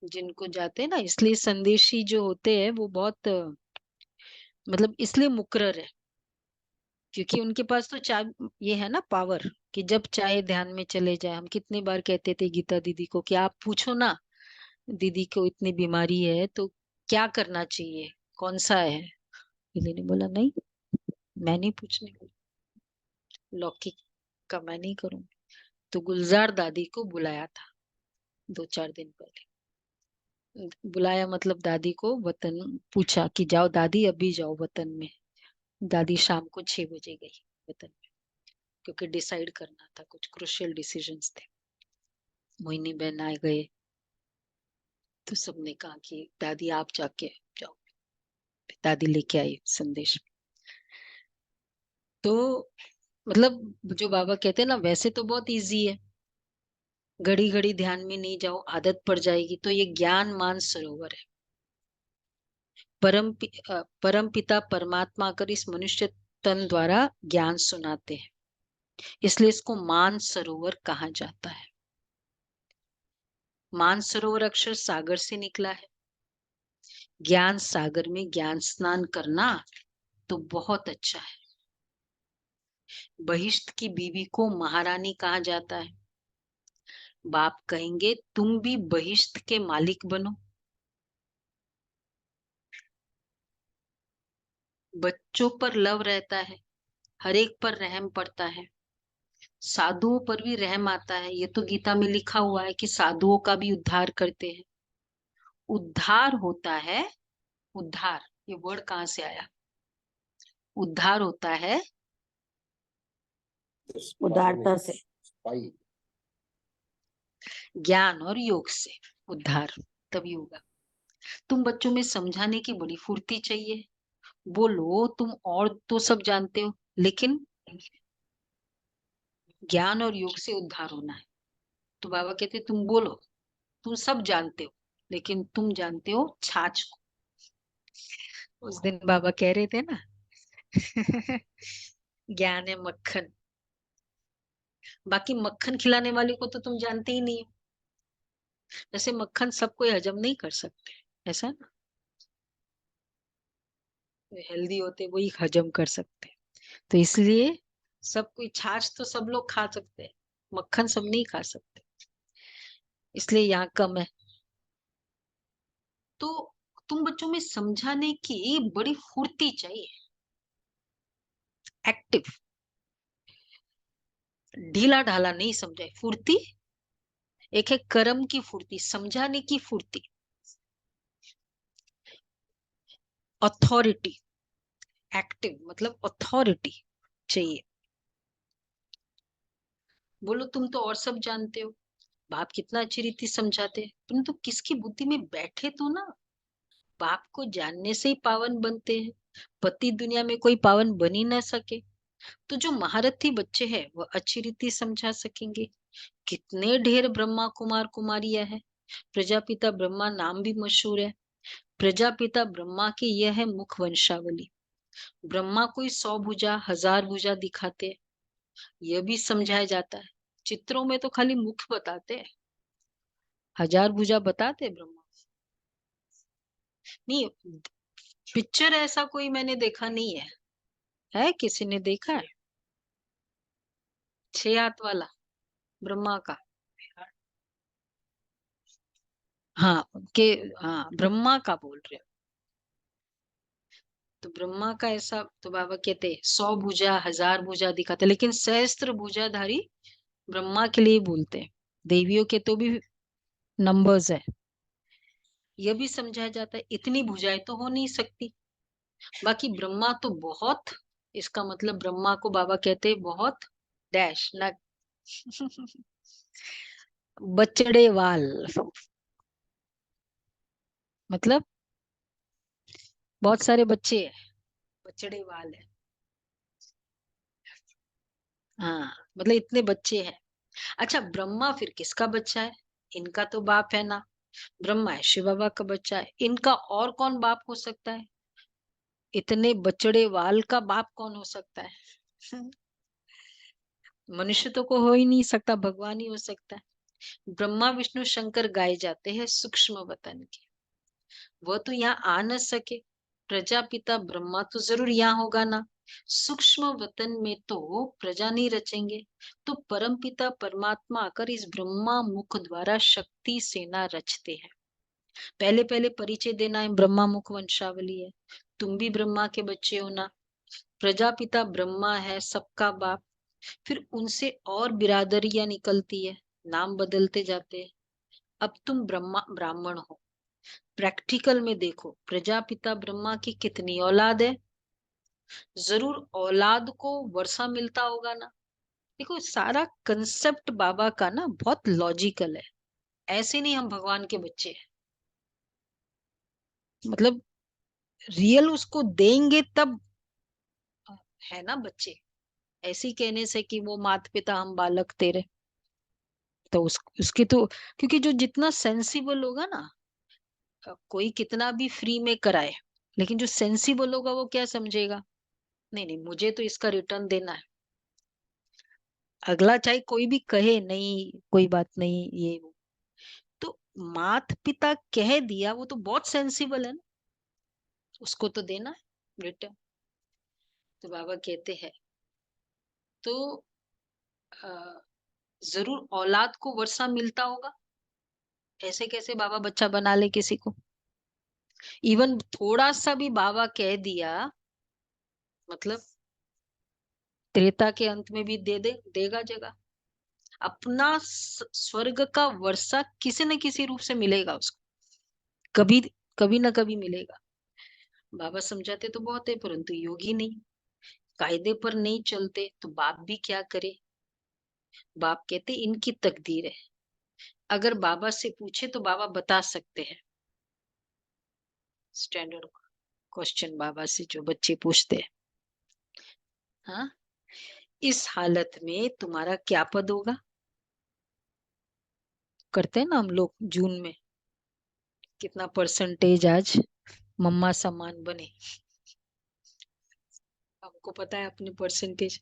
जिनको जाते हैं ना। इसलिए संदेशी जो होते हैं वो बहुत मतलब इसलिए मुकर्रर है, क्योंकि उनके पास तो ये है ना पावर कि जब चाहे ध्यान में चले जाए। हम कितनी बार कहते थे गीता दीदी को कि आप पूछो ना, दीदी को इतनी बीमारी है तो क्या करना चाहिए, कौन सा है। दीदी ने बोला नहीं, मैं नहीं पूछने वाली, लौकिक का मैं नहीं करूंगी। तो गुलजार दादी को बुलाया था 2-4 दिन पहले। बुलाया मतलब दादी को वतन पूछा कि जाओ दादी अभी जाओ वतन में। दादी शाम को 6 बजे गई वतन में, क्योंकि डिसाइड करना था, कुछ क्रुशियल डिसीजंस थे। मोहिनी बहन आए गए तो सबने कहा कि दादी आप जाके जाओ। दादी लेके आई संदेश। तो मतलब जो बाबा कहते हैं ना, वैसे तो बहुत इजी है, घड़ी घड़ी ध्यान में नहीं जाओ, आदत पड़ जाएगी। तो ये ज्ञान मान सरोवर है। परम पिता परमात्मा कर इस मनुष्य तन द्वारा ज्ञान सुनाते हैं, इसलिए इसको मान सरोवर कहा जाता है। मान सरोवर अक्षर सागर से निकला है। ज्ञान सागर में ज्ञान स्नान करना तो बहुत अच्छा है। बहिष्ठ की बीवी को महारानी कहा जाता है। बाप कहेंगे तुम भी बहिष्ठ के मालिक बनो। बच्चों पर लव रहता है, हर एक पर रहम पड़ता है, साधुओं पर भी रहम आता है। ये तो गीता में लिखा हुआ है कि साधुओं का भी उद्धार करते हैं। उद्धार होता है, उद्धार ये वर्ड कहाँ से आया? उद्धार होता है उदारता से। ज्ञान और योग से। उद्धार तभी होगा। तुम बच्चों में समझाने की बड़ी फुर्ती चाहिए। बोलो तुम और तो सब जानते हो, लेकिन ज्ञान और योग से उद्धार होना है। तो बाबा कहते तुम बोलो तुम सब जानते हो, लेकिन तुम जानते हो छाछ को। उस दिन बाबा कह रहे थे ना ज्ञान है मक्खन, बाकी मक्खन खिलाने वाले को तो तुम जानते ही नहीं हो। जैसे मक्खन सब कोई हजम नहीं कर सकते, ऐसा ना, हेल्दी होते वही हजम कर सकते। तो इसलिए सब कोई, छाछ तो सब लोग खा सकते हैं, मक्खन सब नहीं खा सकते, इसलिए यहाँ कम है। तो तुम बच्चों में समझाने की बड़ी फुर्ती चाहिए, एक्टिव, ढीला ढाला नहीं समझाए, फुर्ती। एक है कर्म की फुर्ती, समझाने की फुर्ती, अथॉरिटी, एक्टिव मतलब अथॉरिटी चाहिए। बोलो तुम तो और सब जानते हो, बाप कितना अच्छी रीति समझाते हैं, परंतु किसकी बुद्धि में बैठे तो ना। बाप को जानने से ही पावन बनते हैं, पति दुनिया में कोई पावन बन ही ना सके। तो जो महारथी बच्चे हैं वह अच्छी रीति समझा सकेंगे। कितने ढेर ब्रह्मा कुमार कुमारियां है। प्रजापिता ब्रह्मा नाम भी मशहूर है। प्रजापिता ब्रह्मा की यह है मुख वंशावली। ब्रह्मा कोई 100 भुजा 1000 भुजा दिखाते हैं, यह भी समझाया जाता है। चित्रों में तो खाली मुख बताते हैं, 1000 भुजा बताते ब्रह्मा नहीं। पिक्चर ऐसा कोई मैंने देखा नहीं है किसी ने देखा है 6 हाथ वाला ब्रह्मा का? हाँ के हाँ ब्रह्मा का बोल रहे हो। तो ब्रह्मा का ऐसा तो बाबा कहते 100 भुजा 1000 भुजा दिखाते, लेकिन सहस्त्र भुजाधारी ब्रह्मा के लिए बोलते हैं। देवियों के तो भी नंबर्स है। यह भी समझाया जाता है इतनी भुजाएं तो हो नहीं सकती। बाकी ब्रह्मा तो बहुत, इसका मतलब ब्रह्मा को बाबा कहते हैं बहुत डैश ना बचड़े वाल, मतलब बहुत सारे बच्चे हैं, बचड़े वाल है। हाँ मतलब इतने बच्चे हैं। अच्छा ब्रह्मा फिर किसका बच्चा है? इनका तो बाप है ना, ब्रह्मा है शिव बाबा का बच्चा है। इनका और कौन बाप हो सकता है? इतने बचड़े वाल का बाप कौन हो सकता है? मनुष्य तो को हो ही नहीं सकता, भगवान ही हो सकता है। ब्रह्मा विष्णु शंकर गाए जाते हैं सूक्ष्म वतन के, वह तो यहाँ आ न सके। प्रजापिता ब्रह्मा तो जरूर यहाँ होगा ना। सूक्ष्म वतन में तो प्रजा नहीं रचेंगे, तो परम पिता परमात्मा आकर इस ब्रह्मा मुख द्वारा शक्ति सेना रचते हैं। पहले पहले परिचय देना है, ब्रह्मा मुख वंशावली है। तुम भी ब्रह्मा के बच्चे हो ना। प्रजापिता ब्रह्मा है सबका बाप, फिर उनसे और बिरादरियां निकलती है, नाम बदलते जाते हैं। अब तुम ब्रह्मा ब्राह्मण हो। प्रैक्टिकल में देखो प्रजापिता ब्रह्मा की कितनी औलाद है? जरूर औलाद को वर्षा मिलता होगा ना। देखो सारा कंसेप्ट बाबा का ना बहुत लॉजिकल है। ऐसे नहीं हम भगवान के बच्चे हैं, मतलब रियल उसको देंगे तब है ना बच्चे। ऐसे ही कहने से कि वो माता पिता हम बालक तेरे, तो उसके तो, क्योंकि जो जितना सेंसिबल होगा ना, कोई कितना भी फ्री में कराए, लेकिन जो सेंसिबल होगा वो क्या समझेगा, नहीं नहीं मुझे तो इसका रिटर्न देना है। अगला चाहे कोई भी कहे नहीं कोई बात नहीं ये वो, तो मात पिता कह दिया वो तो बहुत सेंसिबल है ना, उसको तो देना है रिटर्न। तो बाबा कहते हैं तो अ, जरूर औलाद को वर्षा मिलता होगा। ऐसे कैसे बाबा बच्चा बना ले किसी को? इवन थोड़ा सा भी बाबा कह दिया मतलब त्रेता के अंत में भी देगा जगह। अपना स्वर्ग का वर्षा किसी न किसी रूप से मिलेगा उसको, कभी कभी ना कभी मिलेगा। बाबा समझाते तो बहुत है, परंतु योगी नहीं, कायदे पर नहीं चलते, तो बाप भी क्या करे। बाप कहते इनकी तकदीर है। अगर बाबा से पूछे तो बाबा बता सकते हैं। स्टैंडर्ड क्वेश्चन बाबा से जो बच्चे पूछते हैं, हाँ इस हालत में तुम्हारा क्या पद होगा? करते हैं ना हम लोग जून में, कितना परसेंटेज आज मम्मा समान बने। हमको पता है अपने परसेंटेज।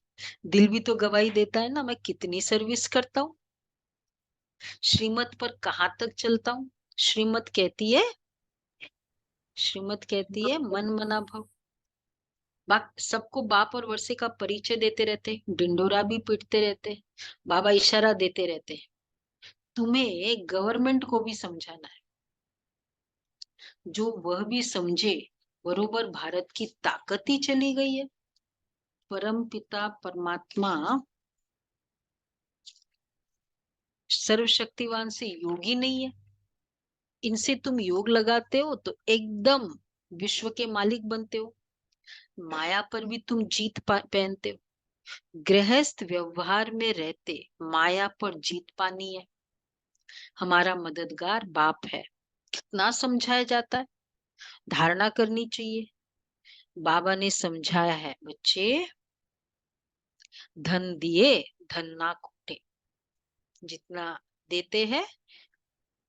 दिल भी तो गवाही देता है ना, मैं कितनी सर्विस करता हूँ, श्रीमत पर कहाँ तक चलता हूँ। श्रीमत कहती है, श्रीमत कहती है मन मना भव। सबको बाप और वर्षे का परिचय देते रहते, डिंडोरा भी पीटते रहते, बाबा इशारा देते रहते। तुम्हें गवर्नमेंट को भी समझाना है, जो वह भी समझे बरोबर भारत की ताकत ही चली गई है। परम पिता परमात्मा सर्वशक्तिवान से योगी नहीं है। इनसे तुम योग लगाते हो तो एकदम विश्व के मालिक बनते हो। माया पर भी तुम जीत पहनते हो। गृहस्थ व्यवहार में रहते माया पर जीत पानी है। हमारा मददगार बाप है, कितना समझाया जाता है, धारणा करनी चाहिए। बाबा ने समझाया है बच्चे, धन दिए धन ना खूटे। जितना देते हैं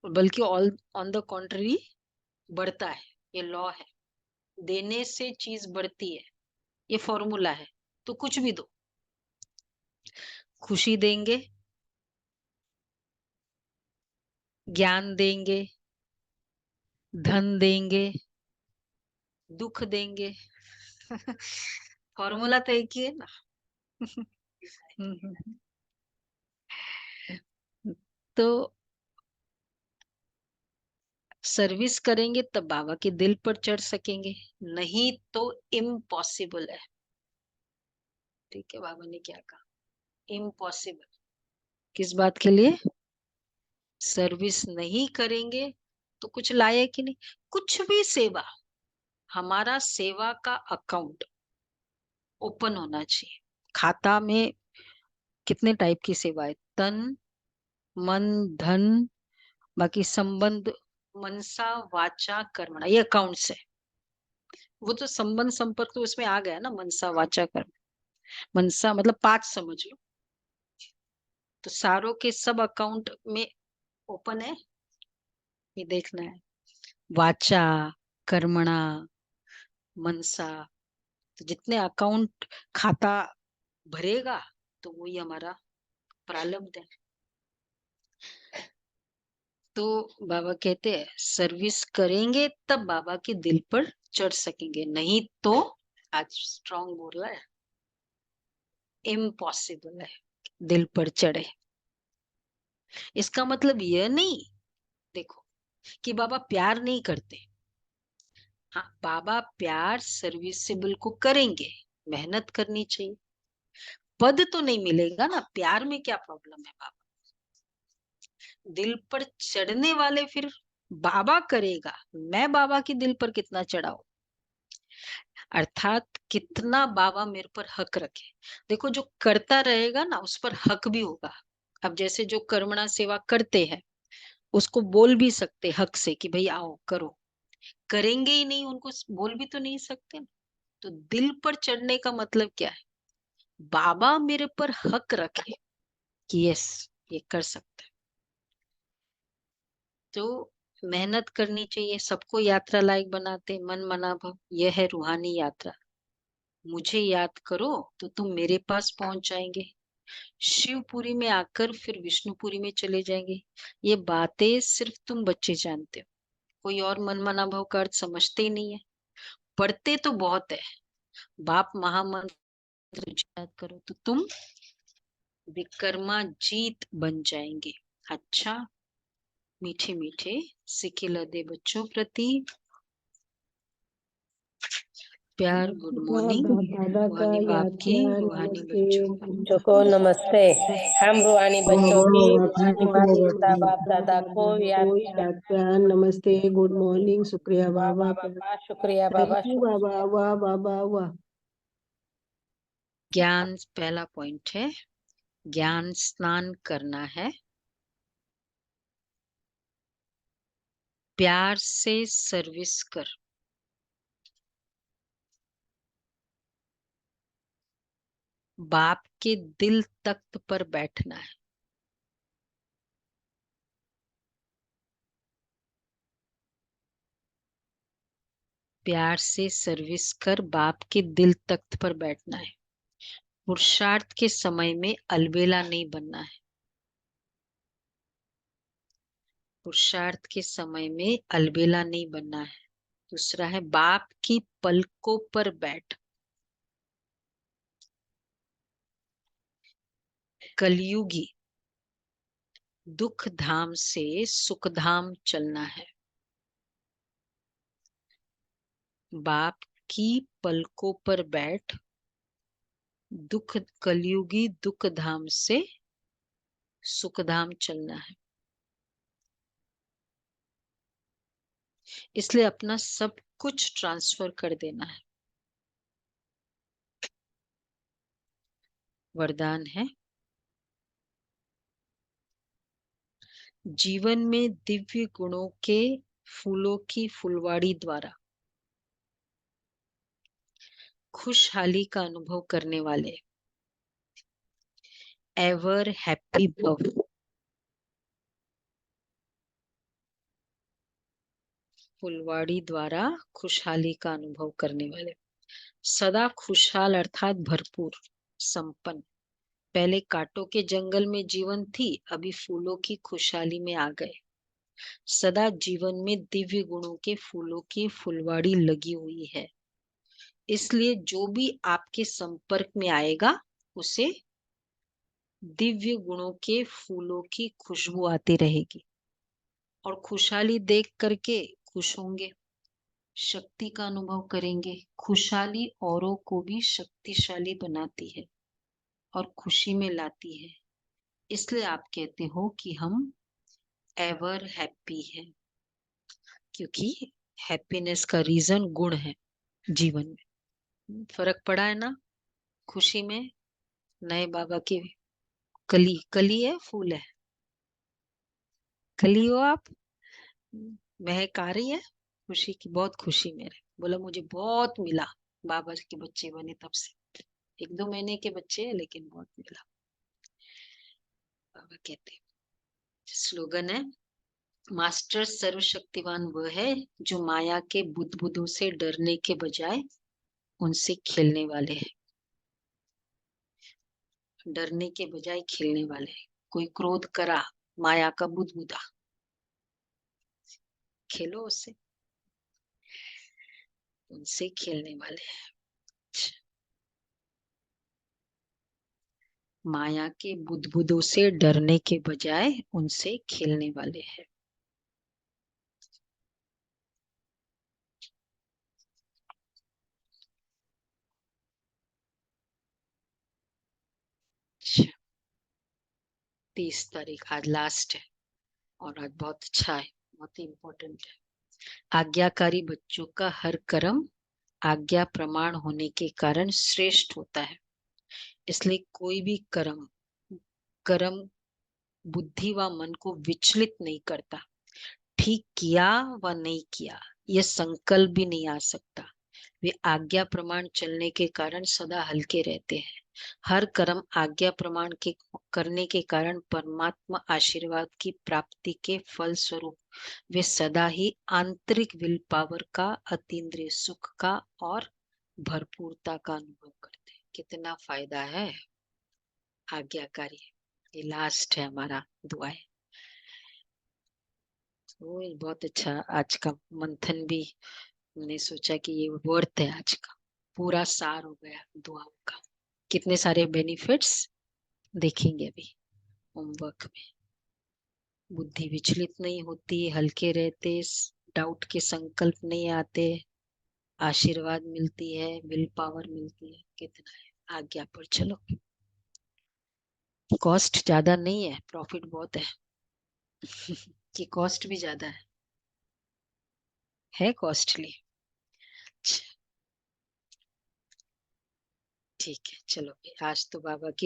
बल्कि ऑन द कॉन्ट्ररी बढ़ता है। ये लॉ है, देने से चीज बढ़ती है, ये फॉर्मूला है। तो कुछ भी दो, खुशी देंगे, ज्ञान देंगे, धन देंगे, दुख देंगे, फॉर्मूला तो एक ही है ना। तो सर्विस करेंगे तब बाबा के दिल पर चढ़ सकेंगे, नहीं तो इम्पॉसिबल है। ठीक है, बाबा ने क्या कहा, इम्पॉसिबल। किस बात के लिए? सर्विस नहीं करेंगे तो कुछ लाए कि नहीं। कुछ भी सेवा, हमारा सेवा का अकाउंट ओपन होना चाहिए। खाता में कितने टाइप की सेवा है, तन मन धन, बाकी संबंध, मनसा वाचा कर्मणा, ये अकाउंट्स है। वो तो संबंध संपर्क तो उसमें आ गया ना, मनसा वाचा कर्म। मनसा मतलब 5 समझ लो। तो सारों के सब अकाउंट में ओपन है, ये देखना है। वाचा कर्मणा मनसा, तो जितने अकाउंट खाता भरेगा तो वही हमारा प्रारब्ध है। तो बाबा कहते हैं सर्विस करेंगे तब बाबा के दिल पर चढ़ सकेंगे, नहीं तो आज स्ट्रॉन्ग बोल रहा है, इम्पॉसिबल है दिल पर चढ़े। इसका मतलब यह नहीं देखो कि बाबा प्यार नहीं करते। हाँ, बाबा प्यार सर्विसेबल को करेंगे, मेहनत करनी चाहिए। पद तो नहीं मिलेगा ना, प्यार में क्या प्रॉब्लम है। बाबा दिल पर चढ़ने वाले फिर बाबा करेगा, मैं बाबा के दिल पर कितना चढ़ाऊं, अर्थात कितना बाबा मेरे पर हक रखे। देखो जो करता रहेगा ना उस पर हक भी होगा। अब जैसे जो कर्मणा सेवा करते हैं उसको बोल भी सकते हक से कि भाई आओ करो, करेंगे ही नहीं उनको बोल भी तो नहीं सकते ना। तो दिल पर चढ़ने का मतलब क्या है, बाबा मेरे पर हक रखे कि यस ये कर सकते हैं। तो मेहनत करनी चाहिए, सबको यात्रा लायक बनाते मन मना भव, यह है रूहानी यात्रा। मुझे याद करो तो तुम मेरे पास पहुंच जाएंगे, शिवपुरी में आकर फिर विष्णुपुरी में चले जाएंगे। ये बातें सिर्फ तुम बच्चे जानते हो, कोई और मन मना भव का अर्थ समझते ही नहीं है। पढ़ते तो बहुत है, बाप महामंत्र याद करो तो तुम विक्रमाजीत बन जाएंगे। अच्छा, मीठे मीठे सिके लदे बच्चों प्रति प्यार, गुड मॉर्निंग। दादा का रूहानी बाप की, यात्रा रूहानी नमस्ते। बच्चों बच्चों को नमस्ते। हम रूहानी बच्चों की माता पिता बाप दादा को याद यात्रा नमस्ते, गुड मॉर्निंग, शुक्रिया बाबा बाबा, शुक्रिया बाबा, थैंक यू बाबा, वाह बाबा वाह। ज्ञान पहला पॉइंट है, ज्ञान स्नान करना है, प्यार से सर्विस कर, बाप के दिल तख्त पर बैठना है। प्यार से सर्विस कर, बाप के दिल तख्त पर बैठना है। पुरुषार्थ के समय में अलबेला नहीं बनना है। पुरुषार्थ के समय में अलबेला नहीं बनना है। दूसरा है बाप की पलकों पर बैठ, कलयुगी दुख धाम से सुख धाम चलना है। बाप की पलकों पर बैठ, दुख कलयुगी दुख धाम से सुख धाम चलना है। इसलिए अपना सब कुछ ट्रांसफर कर देना है। वरदान है, जीवन में दिव्य गुणों के फूलों की फुलवाड़ी द्वारा खुशहाली का अनुभव करने वाले एवर हैप्पी भव। फुलवाड़ी द्वारा खुशहाली का अनुभव करने वाले। सदा खुशहाल अर्थात भरपूर, संपन्न। पहले कांटों के जंगल में जीवन थी, अभी फूलों की खुशहाली में आ गए। सदा जीवन में दिव्य गुणों के फूलों की फुलवाड़ी लगी हुई है, इसलिए जो भी आपके संपर्क में आएगा उसे दिव्य गुणों के फूलों की खुशबू आती रहेगी और खुशहाली देख करके खुश होंगे, शक्ति का अनुभव करेंगे। खुशहाली औरों को भी शक्तिशाली बनाती है और खुशी में लाती है, इसलिए आप कहते हो कि हम एवर हैप्पी हैं, क्योंकि हैप्पीनेस का रीजन गुण है जीवन में। फर्क पड़ा है ना? खुशी में नए बाबा की कली, कली है फूल है, कली हो आप, महक आ रही है खुशी की, बहुत खुशी मेरे। बोला मुझे बहुत मिला, बाबा के बच्चे बने तब से। 1-2 महीने के बच्चे हैं लेकिन बहुत मिला। बाबा कहते हैं, स्लोगन है, मास्टर सर्वशक्तिवान वह है जो माया के बुदबुदों से डरने के बजाय उनसे खेलने वाले हैं। डरने के बजाय खेलने वाले हैं। कोई क्रोध करा, माया का बुदबुदा, खेलो उससे, उनसे खेलने वाले हैं। माया के बुदबुदों से डरने के बजाय उनसे खेलने वाले हैं। अच्छा, 30 तारीख आज लास्ट है और आज बहुत अच्छा है, बहुत इम्पोर्टेंट है। आज्ञाकारी बच्चों का हर कर्म आज्ञा प्रमाण होने के कारण श्रेष्ठ होता है, इसलिए कोई भी कर्म कर्म बुद्धि व मन को विचलित नहीं करता। ठीक किया व नहीं किया यह संकल्प भी नहीं आ सकता। वे आज्ञा प्रमाण चलने के कारण सदा हल्के रहते हैं। हर कर्म आज्ञा प्रमाण के करने के कारण परमात्मा आशीर्वाद की प्राप्ति के फल स्वरूप वे सदा ही आंतरिक विल पावर का, अतीन्द्रिय सुख का और भरपूरता का अनुभव करते हैं। कितना फायदा है आज्ञाकारी। ये लास्ट है हमारा दुआ है। तो ये बहुत अच्छा आज का मंथन भी, मैंने सोचा कि ये वर्थ है आज का, पूरा सार हो गया दुआओं का। कितने सारे बेनिफिट्स देखेंगे अभी होमवर्क में। बुद्धि विचलित नहीं होती, हल्के रहते, डाउट के संकल्प नहीं आते, आशीर्वाद मिलती है, विल पावर मिलती है। कितना है आज्ञा पर चलो। कॉस्ट ज्यादा नहीं है, प्रॉफिट बहुत है कि कॉस्ट भी ज्यादा है कॉस्टली। ठीक है, चलो आज तो बाबा की